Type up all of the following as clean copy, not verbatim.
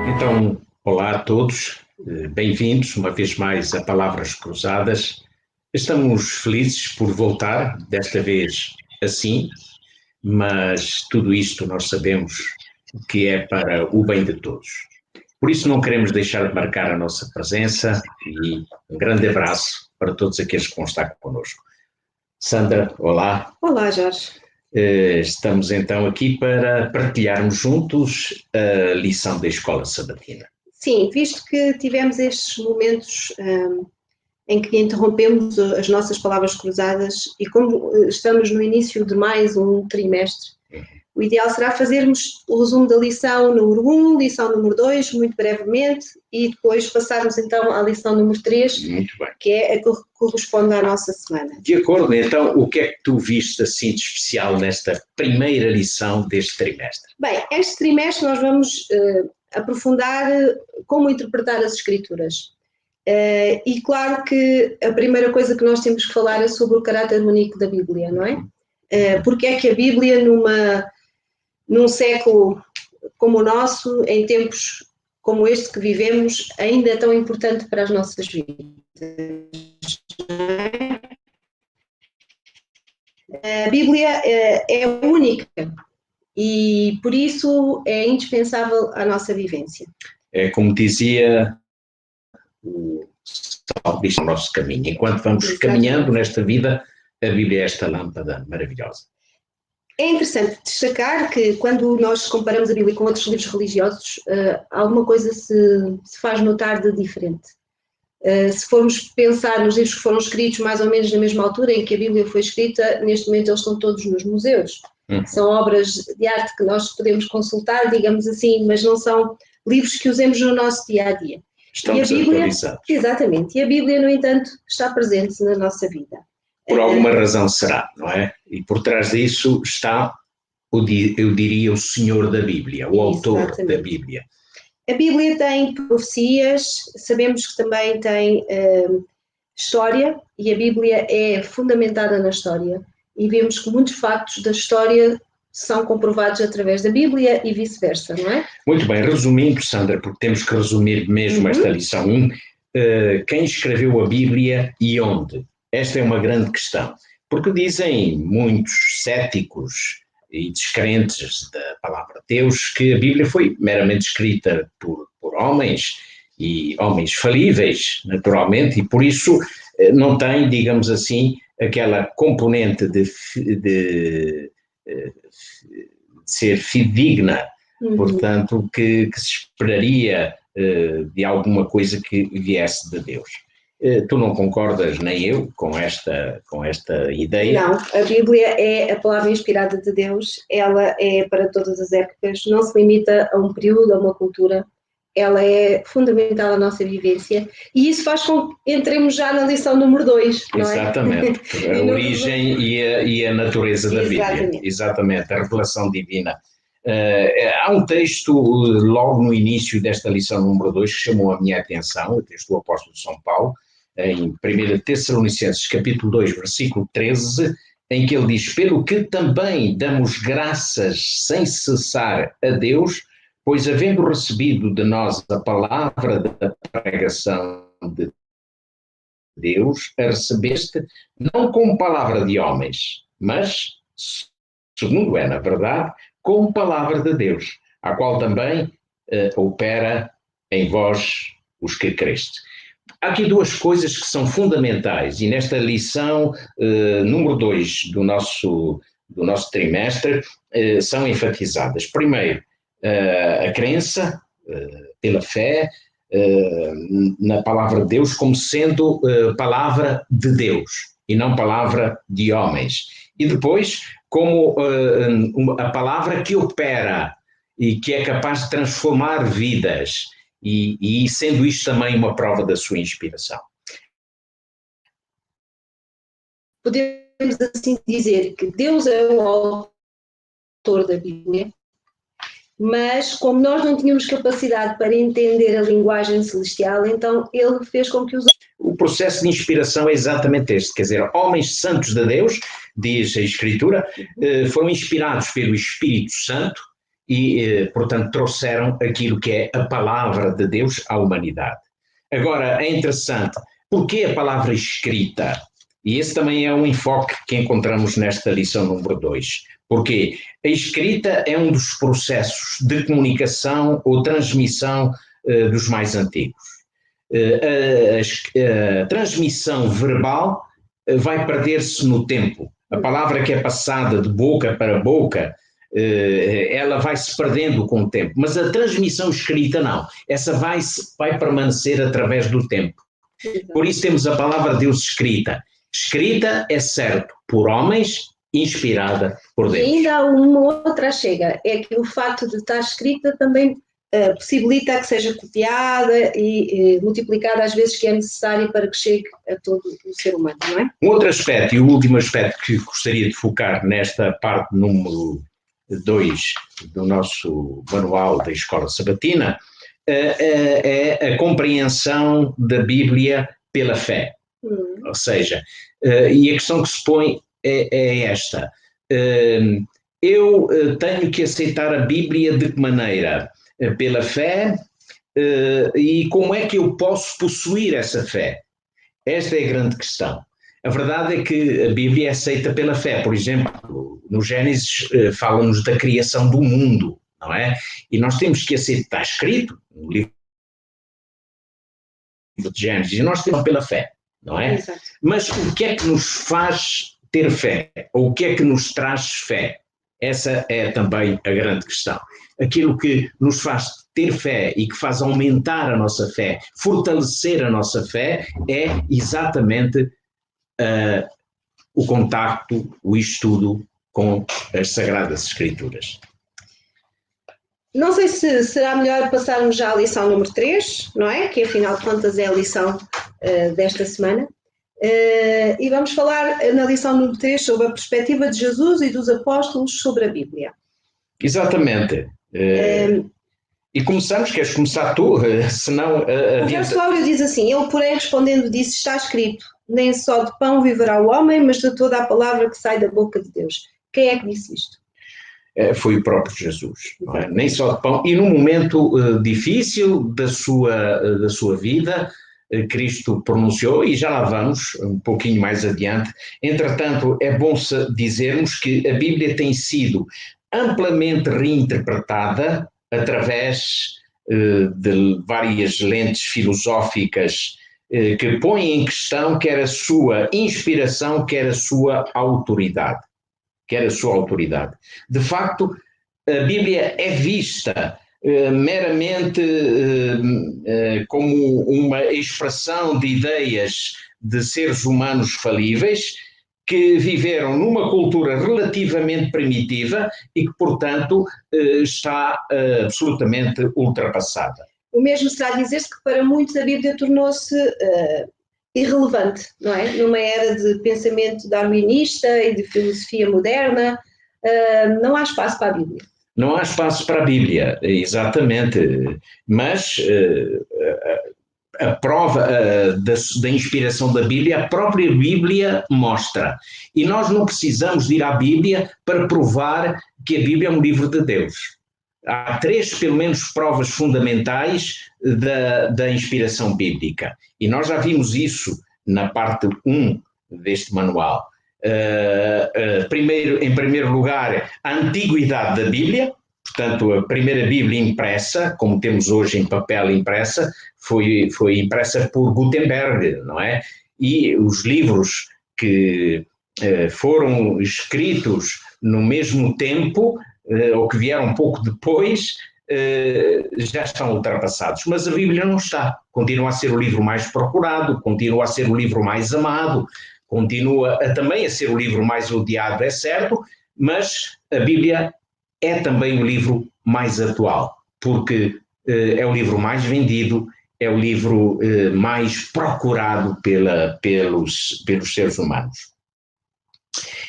Então, olá a todos, bem-vindos uma vez mais a Palavras Cruzadas. Estamos felizes por voltar, desta vez assim, mas tudo isto nós sabemos que é para o bem de todos. Por isso não queremos deixar de marcar a nossa presença e um grande abraço para todos aqueles que vão estar connosco. Sandra, olá. Olá, Jorge. Estamos então aqui para partilharmos juntos a lição da Escola Sabatina. Sim, visto que tivemos estes momentos em que interrompemos as nossas palavras cruzadas e como estamos no início de mais um trimestre, o ideal será fazermos o resumo da lição número 1, lição número 2, muito brevemente, e depois passarmos então à lição número 3, que é a que corresponde à nossa semana. De acordo, então o que é que tu viste assim de especial nesta primeira lição deste trimestre? Bem, este trimestre nós vamos aprofundar como interpretar as Escrituras. E claro que a primeira coisa que nós temos que falar é sobre o caráter único da Bíblia, não é? Porque é que a Bíblia, num século como o nosso, em tempos como este que vivemos, ainda é tão importante para as nossas vidas. A Bíblia é única e, por isso, é indispensável à nossa vivência. É como dizia o salmista, o nosso caminho. Enquanto vamos caminhando nesta vida, a Bíblia é esta lâmpada maravilhosa. É interessante destacar que quando nós comparamos a Bíblia com outros livros religiosos, alguma coisa se faz notar de diferente. Se formos pensar nos livros que foram escritos mais ou menos na mesma altura em que a Bíblia foi escrita, neste momento eles estão todos nos museus. São obras de arte que nós podemos consultar, digamos assim, mas não são livros que usemos no nosso dia-a-dia. Estamos atualizados. Exatamente. E a Bíblia, no entanto, está presente na nossa vida. Por alguma razão será, não é? E por trás disso está, eu diria, o Senhor da Bíblia, o autor da Bíblia. A Bíblia tem profecias, sabemos que também tem história, e a Bíblia é fundamentada na história. E vemos que muitos factos da história são comprovados através da Bíblia e vice-versa, não é? Muito bem, resumindo, Sandra, porque temos que resumir mesmo esta lição 1, quem escreveu a Bíblia e onde? Esta é uma grande questão, porque dizem muitos céticos e descrentes da palavra de Deus que a Bíblia foi meramente escrita por homens, e homens falíveis, naturalmente, e por isso não tem, digamos assim, aquela componente de ser fidedigna, portanto, que se esperaria de alguma coisa que viesse de Deus. Tu não concordas, nem eu, com esta ideia? Não, a Bíblia é a palavra inspirada de Deus, ela é para todas as épocas, não se limita a um período, a uma cultura, ela é fundamental à nossa vivência e isso faz com que entremos já na lição número 2, não é? Exatamente, a origem e a natureza da Bíblia. Exatamente, a revelação divina. Há um texto logo no início desta lição número 2 que chamou a minha atenção, o texto do apóstolo de São Paulo, em 1 Tessalonicenses capítulo 2, versículo 13, em que ele diz: pelo que também damos graças sem cessar a Deus, pois havendo recebido de nós a palavra da pregação de Deus, a recebeste não como palavra de homens, mas, segundo é na verdade, como palavra de Deus, a qual também opera em vós os que creste. Há aqui duas coisas que são fundamentais e nesta lição número 2 do nosso trimestre são enfatizadas. Primeiro, a crença pela fé na palavra de Deus como sendo palavra de Deus e não palavra de homens. E depois, como a palavra que opera e que é capaz de transformar vidas. E sendo isto também uma prova da sua inspiração. Podemos assim dizer que Deus é o autor da Bíblia, mas como nós não tínhamos capacidade para entender a linguagem celestial, então ele fez com que os... O processo de inspiração é exatamente este, quer dizer, homens santos de Deus, diz a Escritura, foram inspirados pelo Espírito Santo e, portanto, trouxeram aquilo que é a palavra de Deus à humanidade. Agora, é interessante, porque a palavra escrita? E esse também é um enfoque que encontramos nesta lição número 2. Porque a escrita é um dos processos de comunicação ou transmissão dos mais antigos. A transmissão verbal vai perder-se no tempo. A palavra que é passada de boca para boca, ela vai se perdendo com o tempo. Mas a transmissão escrita não. Essa vai permanecer através do tempo. Por isso temos a palavra de Deus escrita. Escrita, é certo, por homens, inspirada por Deus. E ainda há uma outra chega, é que o facto de estar escrita também possibilita que seja copiada e multiplicada às vezes que é necessário para que chegue a todo o ser humano, não é? Um outro aspecto, e o último aspecto que gostaria de focar nesta parte número 2 do nosso manual da Escola Sabatina, é a compreensão da Bíblia pela fé. Ou seja, e a questão que se põe é esta. Eu tenho que aceitar a Bíblia de que maneira? Pela fé, e como é que eu posso possuir essa fé? Esta é a grande questão. A verdade é que a Bíblia é aceita pela fé. Por exemplo, no Gênesis fala-nos da criação do mundo, não é? E nós temos que aceitar, está escrito no livro de Gênesis, e nós temos pela fé, não é? Exato. Mas o que é que nos faz ter fé? Ou o que é que nos traz fé? Essa é também a grande questão. Aquilo que nos faz ter fé e que faz aumentar a nossa fé, fortalecer a nossa fé, é exatamente o contacto, o estudo com as Sagradas Escrituras. Não sei se será melhor passarmos já à lição número 3, não é? Que afinal de contas é a lição desta semana. E vamos falar na lição número 3 sobre a perspectiva de Jesus e dos apóstolos sobre a Bíblia. Exatamente. E começamos, queres começar tu? Senão, o verso áureo diz assim: ele, porém, respondendo, disse: está escrito, nem só de pão viverá o homem, mas de toda a palavra que sai da boca de Deus. Quem é que disse isto? Foi o próprio Jesus, não é? Nem só de pão. E num momento difícil da sua vida, Cristo pronunciou, e já lá vamos um pouquinho mais adiante. Entretanto, é bom dizermos que a Bíblia tem sido amplamente reinterpretada através de várias lentes filosóficas que põem em questão quer a sua inspiração, quer a sua autoridade. De facto, a Bíblia é vista meramente como uma expressão de ideias de seres humanos falíveis que viveram numa cultura relativamente primitiva e que, portanto, está absolutamente ultrapassada. O mesmo será dizer-se que para muitos a Bíblia tornou-se irrelevante, não é? Numa era de pensamento darwinista e de filosofia moderna, não há espaço para a Bíblia. Não há espaço para a Bíblia, exatamente, mas a prova da inspiração da Bíblia, a própria Bíblia mostra. E nós não precisamos de ir à Bíblia para provar que a Bíblia é um livro de Deus. Há 3, pelo menos, provas fundamentais da inspiração bíblica. E nós já vimos isso na parte 1 deste manual. Em primeiro lugar, a antiguidade da Bíblia. Portanto, a primeira Bíblia impressa, como temos hoje em papel impressa, foi impressa por Gutenberg, não é? E os livros que foram escritos no mesmo tempo, ou que vieram um pouco depois, já estão ultrapassados. Mas a Bíblia não está. Continua a ser o livro mais procurado, continua a ser o livro mais amado, continua também a ser o livro mais odiado, é certo, mas a Bíblia é também o livro mais atual, porque é o livro mais vendido, é o livro mais procurado pelos seres humanos.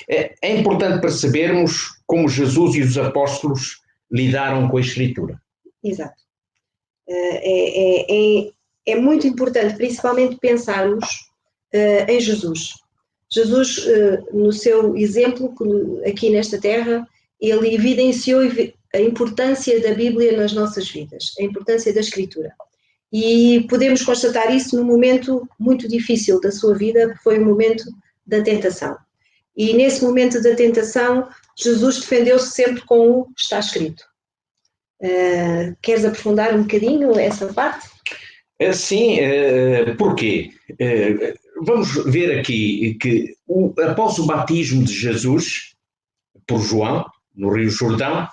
É importante percebermos como Jesus e os apóstolos lidaram com a Escritura. Exato. É muito importante, principalmente, pensarmos em Jesus. Jesus, no seu exemplo aqui nesta terra, ele evidenciou a importância da Bíblia nas nossas vidas, a importância da Escritura. E podemos constatar isso num momento muito difícil da sua vida, que foi o momento da tentação. E nesse momento da tentação, Jesus defendeu-se sempre com o está escrito. Queres aprofundar um bocadinho essa parte? Sim, porquê? Vamos ver aqui que após o batismo de Jesus por João, no Rio Jordão,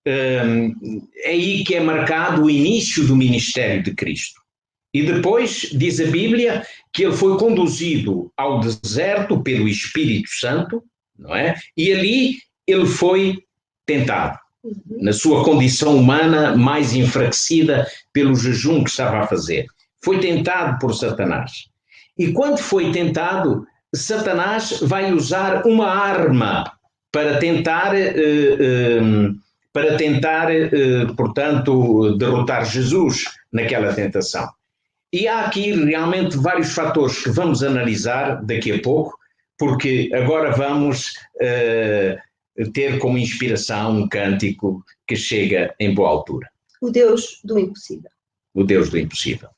é aí que é marcado o início do ministério de Cristo. E depois diz a Bíblia que ele foi conduzido ao deserto pelo Espírito Santo, não é? E ali ele foi tentado, na sua condição humana mais enfraquecida pelo jejum que estava a fazer. Foi tentado por Satanás. E quando foi tentado, Satanás vai usar uma arma para tentar, portanto, derrotar Jesus naquela tentação. E há aqui realmente vários fatores que vamos analisar daqui a pouco, porque agora vamos ter como inspiração um cântico que chega em boa altura. O Deus do impossível. O Deus do impossível.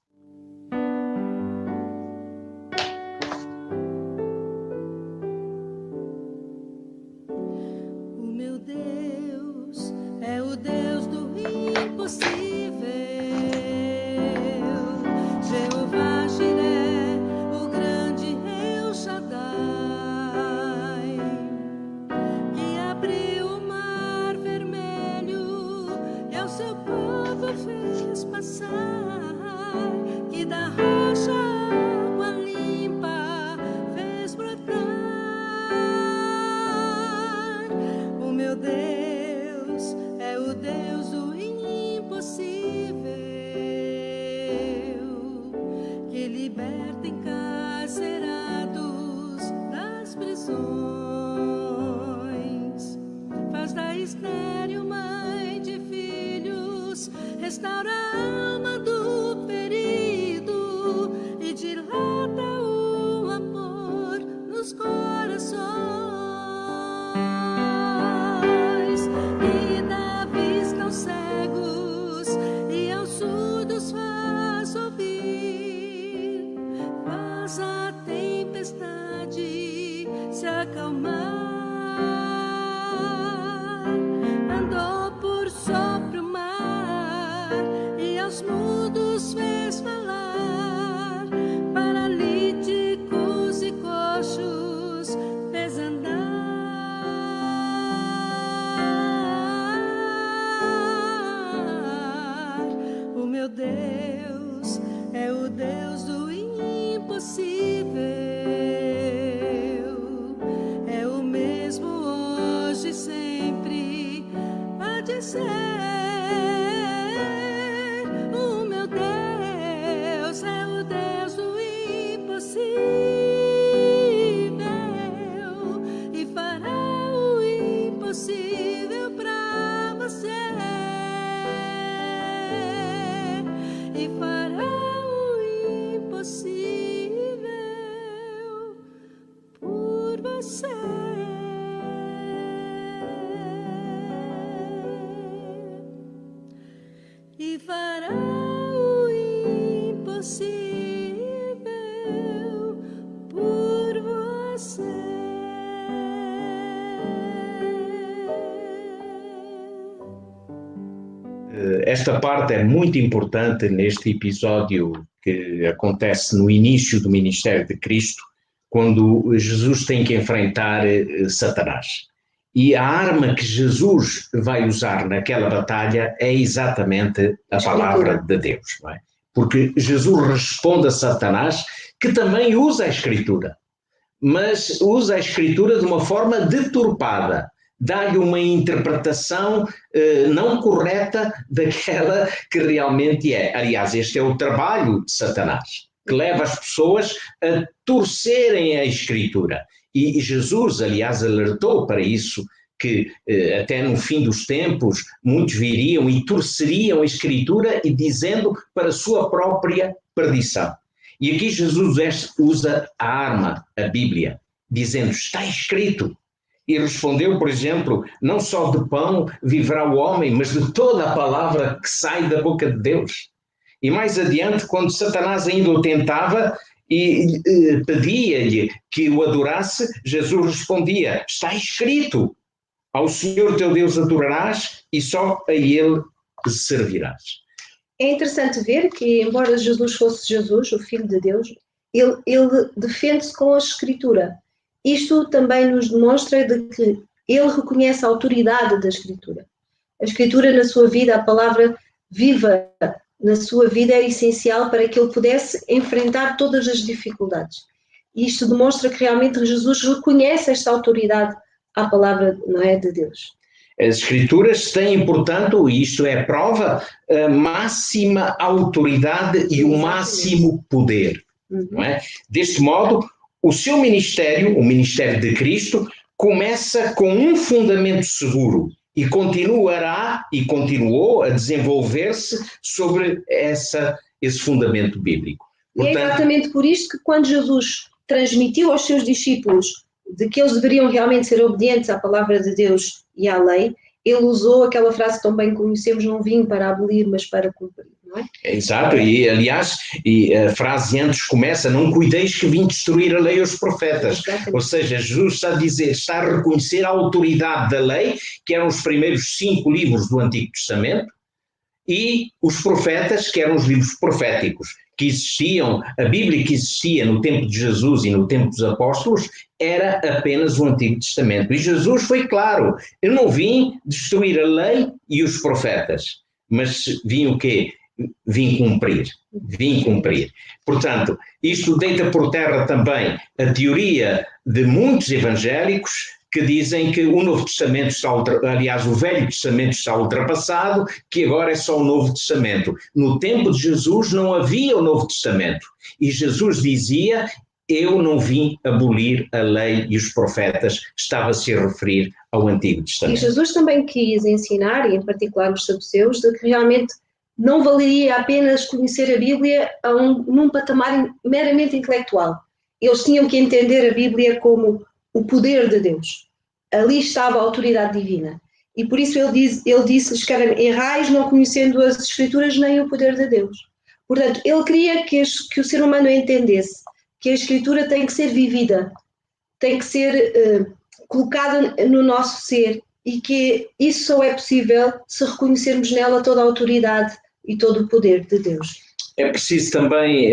Esta parte é muito importante neste episódio que acontece no início do ministério de Cristo, quando Jesus tem que enfrentar Satanás. E a arma que Jesus vai usar naquela batalha é exatamente a palavra de Deus, não é? Porque Jesus responde a Satanás, que também usa a Escritura, mas usa a Escritura de uma forma deturpada, dá-lhe uma interpretação não correta daquela que realmente é. Aliás, este é o trabalho de Satanás, que leva as pessoas a torcerem a Escritura. E Jesus, aliás, alertou para isso, que até no fim dos tempos muitos viriam e torceriam a Escritura e dizendo para a sua própria perdição. E aqui Jesus usa a arma, a Bíblia, dizendo, está escrito. E respondeu, por exemplo, não só de pão viverá o homem, mas de toda a palavra que sai da boca de Deus. E mais adiante, quando Satanás ainda o tentava e pedia-lhe que o adorasse, Jesus respondia, está escrito, ao Senhor teu Deus adorarás e só a Ele servirás. É interessante ver que, embora Jesus fosse Jesus, o Filho de Deus, ele defende-se com a Escritura. Isto também nos demonstra de que ele reconhece a autoridade da Escritura. A Escritura na sua vida, a palavra viva na sua vida era essencial para que ele pudesse enfrentar todas as dificuldades. E isto demonstra que realmente Jesus reconhece esta autoridade à palavra, não é, de Deus. As Escrituras têm, portanto, e isto é prova, a máxima autoridade e o máximo poder. Não é? Deste modo, o seu ministério, o ministério de Cristo, começa com um fundamento seguro e continuará e continuou a desenvolver-se sobre esse fundamento bíblico. Portanto, e é exatamente por isto que quando Jesus transmitiu aos seus discípulos de que eles deveriam realmente ser obedientes à palavra de Deus e à lei, ele usou aquela frase que tão bem conhecemos, não vim para abolir, mas para cumprir, não é? Exato, e aliás, a frase antes começa, não cuideis que vim destruir a lei e os profetas. Exatamente. Ou seja, Jesus está a reconhecer a autoridade da lei, que eram os primeiros 5 livros do Antigo Testamento, e os profetas, que eram os livros proféticos, que existiam, a Bíblia que existia no tempo de Jesus e no tempo dos apóstolos, era apenas o Antigo Testamento. E Jesus foi claro, eu não vim destruir a lei e os profetas, mas vim o quê? Vim cumprir. Portanto, isto deita por terra também a teoria de muitos evangélicos que dizem que o Novo Testamento aliás, o Velho Testamento está ultrapassado, que agora é só o Novo Testamento. No tempo de Jesus não havia o Novo Testamento. E Jesus dizia, eu não vim abolir a lei e os profetas, estava-se a referir ao Antigo Testamento. E Jesus também quis ensinar, e em particular os saduceus, de que realmente não valeria apenas conhecer a Bíblia num patamar meramente intelectual. Eles tinham que entender a Bíblia como o poder de Deus. Ali estava a autoridade divina. E por isso ele disse-lhes que errais não conhecendo as Escrituras nem o poder de Deus. Portanto, ele queria que o ser humano entendesse que a Escritura tem que ser vivida, tem que ser colocada no nosso ser e que isso só é possível se reconhecermos nela toda a autoridade e todo o poder de Deus. É preciso também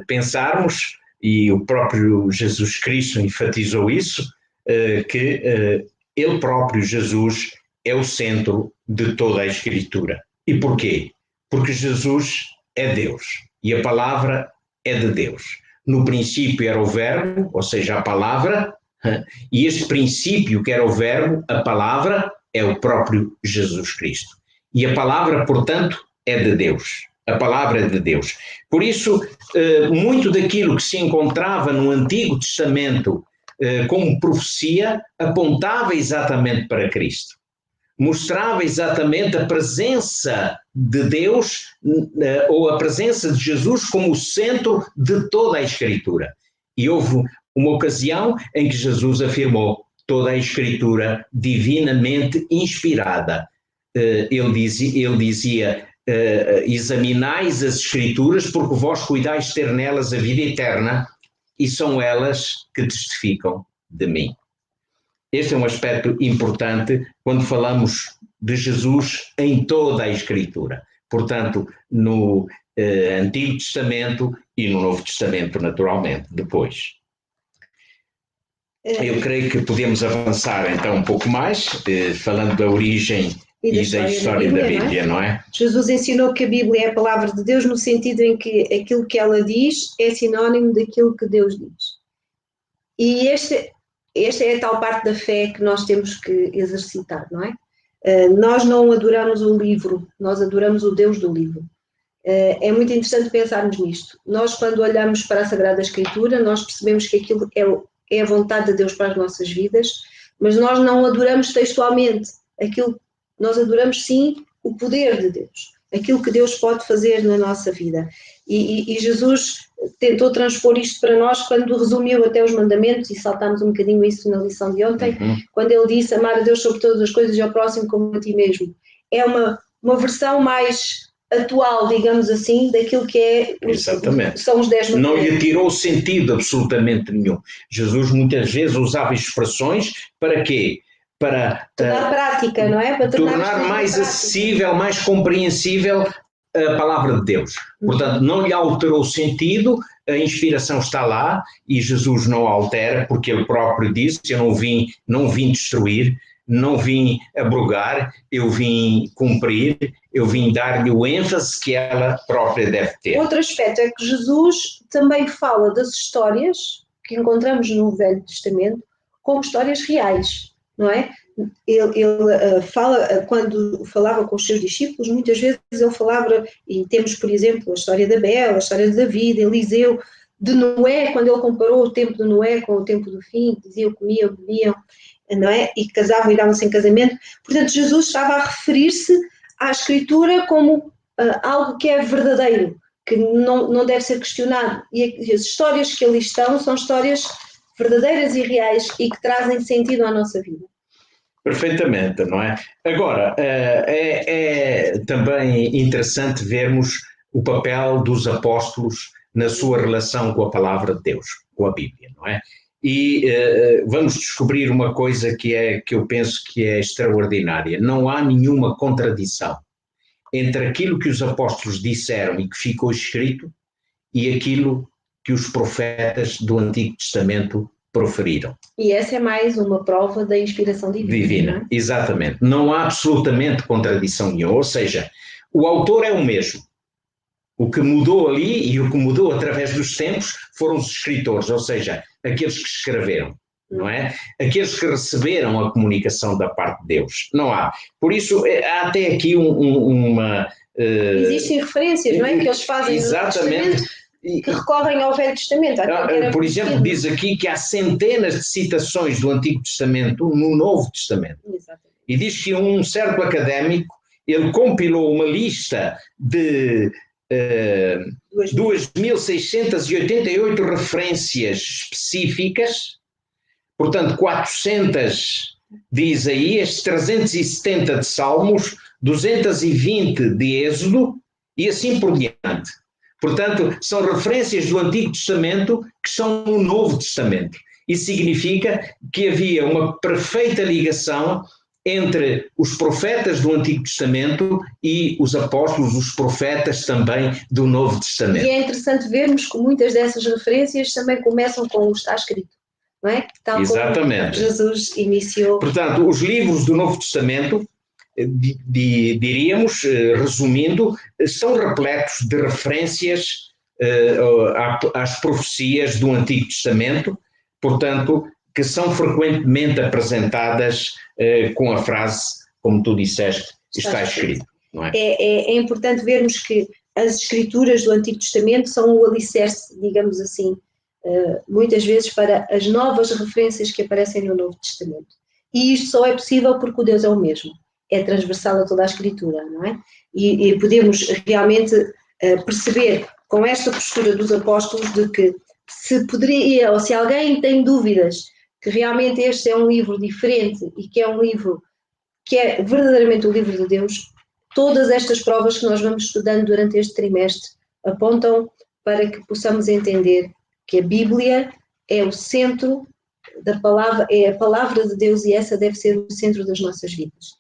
pensarmos, e o próprio Jesus Cristo enfatizou isso, que ele próprio, Jesus, é o centro de toda a Escritura. E porquê? Porque Jesus é Deus e a palavra é de Deus. No princípio era o verbo, ou seja, a palavra, e este princípio que era o verbo, a palavra, é o próprio Jesus Cristo. E a palavra, portanto, é de Deus. A palavra é de Deus. Por isso, muito daquilo que se encontrava no Antigo Testamento como profecia, apontava exatamente para Cristo. Mostrava exatamente a presença de Deus, ou a presença de Jesus como o centro de toda a Escritura. E houve uma ocasião em que Jesus afirmou toda a Escritura divinamente inspirada. Ele dizia examinais as Escrituras porque vós cuidais de ter nelas a vida eterna e são elas que testificam de mim. Este é um aspecto importante quando falamos de Jesus em toda a Escritura. Portanto, no Antigo Testamento e no Novo Testamento, naturalmente, depois. Eu creio que podemos avançar então um pouco mais, falando da origem e da história da Bíblia, não é? Jesus ensinou que a Bíblia é a palavra de Deus no sentido em que aquilo que ela diz é sinónimo daquilo que Deus diz. E esta é a tal parte da fé que nós temos que exercitar, não é? Nós não adoramos o livro, nós adoramos o Deus do livro. É muito interessante pensarmos nisto. Nós, quando olhamos para a Sagrada Escritura, nós percebemos que aquilo é a vontade de Deus para as nossas vidas, mas nós não adoramos textualmente. Nós adoramos, sim, o poder de Deus, aquilo que Deus pode fazer na nossa vida. E Jesus tentou transpor isto para nós quando resumiu até os mandamentos, e saltámos um bocadinho isso na lição de ontem, quando ele disse amar a Deus sobre todas as coisas e ao próximo como a ti mesmo. É uma versão mais atual, digamos assim, daquilo que são os 10 mandamentos. Não lhe tirou sentido absolutamente nenhum. Jesus muitas vezes usava expressões para quê? Para tornar prática, não é? Para tornar mais acessível, mais compreensível a palavra de Deus. Portanto, não lhe alterou o sentido, a inspiração está lá e Jesus não altera, porque ele próprio disse, eu não vim destruir, não vim abrogar, eu vim cumprir, eu vim dar-lhe o ênfase que ela própria deve ter. Outro aspecto é que Jesus também fala das histórias que encontramos no Velho Testamento como histórias reais, não é? Ele fala, quando falava com os seus discípulos, muitas vezes ele falava, e temos, por exemplo, a história de Abel, a história de Davi, de Eliseu, de Noé, quando ele comparou o tempo de Noé com o tempo do fim, diziam, comiam, bebiam, não é? E casavam e davam-se em casamento. Portanto, Jesus estava a referir-se à Escritura como algo que é verdadeiro, que não deve ser questionado. E as histórias que ali estão são histórias verdadeiras e reais e que trazem sentido à nossa vida. Perfeitamente, não é? Agora, é também interessante vermos o papel dos apóstolos na sua relação com a palavra de Deus, com a Bíblia, não é? E vamos descobrir uma coisa que eu penso que é extraordinária. Não há nenhuma contradição entre aquilo que os apóstolos disseram e que ficou escrito e aquilo que os profetas do Antigo Testamento proferiram. E essa é mais uma prova da inspiração divina. Não é? Exatamente. Não há absolutamente contradição nenhuma. Ou seja, o autor é o mesmo. O que mudou ali e o que mudou através dos tempos foram os escritores, ou seja, aqueles que escreveram, não é? Aqueles que receberam a comunicação da parte de Deus. Não há. Por isso, há até aqui uma... Existem referências, não é? Que eles fazem exatamente. Que recorrem ao Velho Testamento. Por exemplo, diz aqui que há centenas de citações do Antigo Testamento no Novo Testamento. Exatamente. E diz que um certo académico, ele compilou uma lista de 2.688 referências específicas, portanto 400 de Isaías, 370 de Salmos, 220 de Êxodo e assim por diante. Portanto, são referências do Antigo Testamento que são no Novo Testamento. Isso significa que havia uma perfeita ligação entre os profetas do Antigo Testamento e os apóstolos, os profetas também do Novo Testamento. E é interessante vermos que muitas dessas referências também começam com o está escrito, não é? Tal exatamente. Como Jesus iniciou. Portanto, os livros do Novo Testamento, diríamos, resumindo, são repletos de referências às profecias do Antigo Testamento, portanto, que são frequentemente apresentadas com a frase, como tu disseste, está escrito. Não é? É importante vermos que as escrituras do Antigo Testamento são o alicerce, digamos assim, muitas vezes para as novas referências que aparecem no Novo Testamento. E isto só é possível porque o Deus é o mesmo, é transversal a toda a Escritura, não é? E podemos realmente perceber com esta postura dos apóstolos de que se poderia, ou se alguém tem dúvidas que realmente este é um livro diferente e que é um livro que é verdadeiramente o livro de Deus, todas estas provas que nós vamos estudando durante este trimestre apontam para que possamos entender que a Bíblia é o centro da palavra, é a palavra de Deus e essa deve ser o centro das nossas vidas.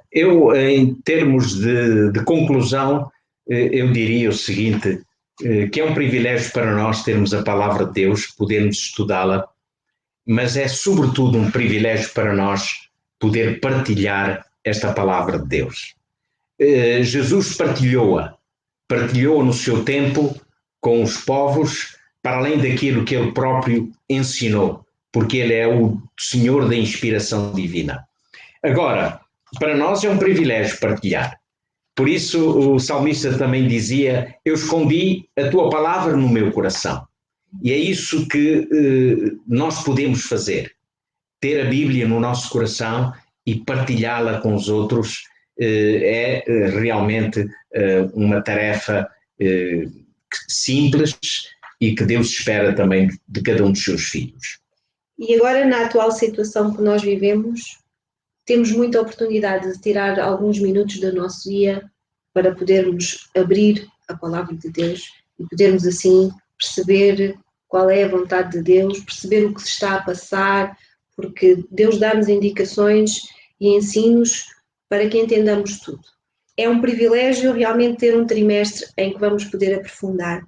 Eu, em termos de conclusão, eu diria o seguinte, que é um privilégio para nós termos a palavra de Deus, podermos estudá-la, mas é sobretudo um privilégio para nós poder partilhar esta palavra de Deus. Jesus partilhou-a no seu tempo com os povos, para além daquilo que ele próprio ensinou, porque ele é o Senhor da inspiração divina. Agora, para nós é um privilégio partilhar. Por isso o salmista também dizia, eu escondi a tua palavra no meu coração. E é isso que nós podemos fazer, ter a Bíblia no nosso coração e partilhá-la com os outros é realmente uma tarefa simples e que Deus espera também de cada um dos seus filhos. E agora, na atual situação que nós vivemos, temos muita oportunidade de tirar alguns minutos do nosso dia para podermos abrir a palavra de Deus e podermos assim perceber qual é a vontade de Deus, perceber o que se está a passar, porque Deus dá-nos indicações e ensinos para que entendamos tudo. É um privilégio realmente ter um trimestre em que vamos poder aprofundar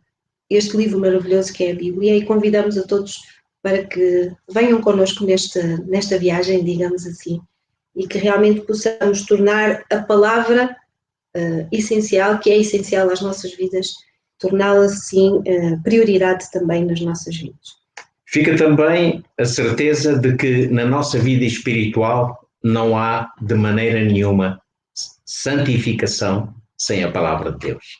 este livro maravilhoso que é a Bíblia e convidamos a todos para que venham connosco nesta viagem, digamos assim, e que realmente possamos tornar a palavra essencial, que é essencial às nossas vidas, torná-la assim prioridade também nas nossas vidas. Fica também a certeza de que na nossa vida espiritual não há de maneira nenhuma santificação sem a palavra de Deus.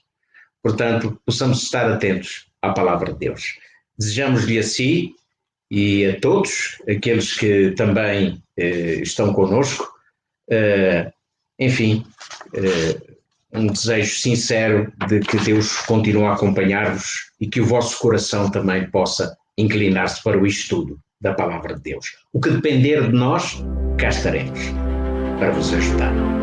Portanto, possamos estar atentos à palavra de Deus. Desejamos-lhe a si e a todos aqueles que também estão connosco, um desejo sincero de que Deus continue a acompanhar-vos e que o vosso coração também possa inclinar-se para o estudo da palavra de Deus. O que depender de nós, cá estaremos para vos ajudar.